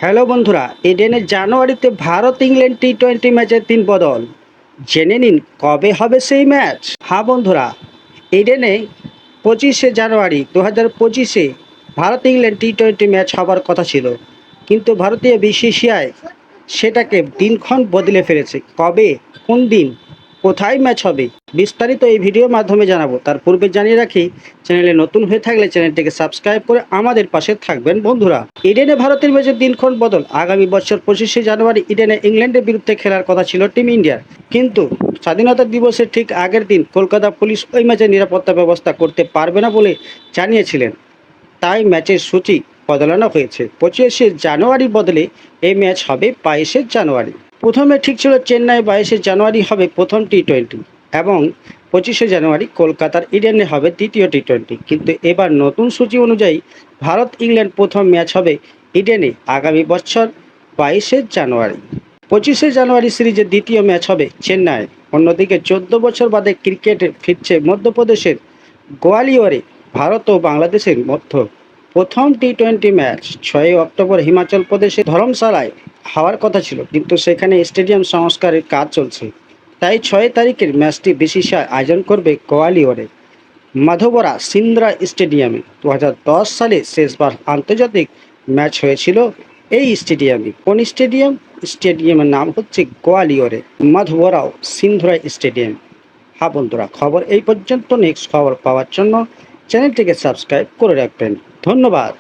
Hello বন্ধুরা, ইডেনে জানুয়ারিতে ভারত ইংল্যান্ড টি-20 ম্যাচের 3 বদল। জেনে নিন কবে হবে সেই ম্যাচ। হ্যাঁ বন্ধুরা, ইডেনে 25শে জানুয়ারি 2025-এ ভারত ইংল্যান্ড টি-20 ম্যাচ হবার কথা ছিল, কিন্তু ভারতীয় বিসিসিআই সেটাকে দিনক্ষণ বদলে ফেলেছে। কবে, কোন দিন, কোথায় ম্যাচ হবে বিস্তারিত এই ভিডিওর মাধ্যমে জানাবো। তার পূর্বে জানিয়ে রাখি, চ্যানেলে নতুন হয়ে থাকলে চ্যানেলটিকে সাবস্ক্রাইব করে আমাদের পাশে থাকবেন বন্ধুরা। ইডেনে ভারতের ম্যাচের দিনক্ষণ বদল। আগামী বছর 25শে জানুয়ারি ইডেনে ইংল্যান্ডের বিরুদ্ধে খেলার কথা ছিল টিম ইন্ডিয়ার, কিন্তু স্বাধীনতা দিবসের ঠিক আগের দিন কলকাতা পুলিশ ওই ম্যাচের নিরাপত্তা ব্যবস্থা করতে পারবে না বলে জানিয়েছিলেন। তাই ম্যাচের সূচি বদলানো হয়েছে। 25শে জানুয়ারি বদলে এই ম্যাচ হবে 22শে জানুয়ারি। প্রথমে ঠিক ছিল চেন্নাই 22শে জানুয়ারি হবে প্রথম টি-20, এবং 25শে জানুয়ারি কলকাতার ইডেনে হবে দ্বিতীয় টি-20। কিন্তু এবার নতুন সূচি অনুযায়ী ভারত ইংল্যান্ড প্রথম ম্যাচ হবে ইডেনে আগামী বছর 22শে জানুয়ারি। 25শে জানুয়ারি সিরিজের দ্বিতীয় ম্যাচ হবে চেন্নাই। অন্যদিকে 14 বছর বাদে ক্রিকেটে ফিরছে মধ্যপ্রদেশের গোয়ালিয়রে ভারত ও বাংলাদেশের মধ্যে প্রথম টি-20 ম্যাচ 6 অক্টোবর হিমাচল প্রদেশের ধর্মশালায় হওয়ার কথা ছিল, কিন্তু সেখানে স্টেডিয়াম সংস্কারের কাজ চলছে। তাই 6 তারিখের ম্যাচটি বিসিসিআই আয়োজন করবে গোয়ালিয়রে মাধবরা সিন্দ্রা স্টেডিয়ামে। 2010 সালে শেষবার আন্তর্জাতিক ম্যাচ হয়েছিল এই স্টেডিয়ামে। কোন স্টেডিয়াম? স্টেডিয়ামের নাম হচ্ছে গোয়ালিয়রে মাধবরাও সিন্ধ্রা স্টেডিয়াম। হ্যাঁ বন্ধুরা, খবর এই পর্যন্ত। নেক্সট খবর পাওয়ার জন্য চ্যানেলটিকে সাবস্ক্রাইব করে রাখবেন। ধন্যবাদ।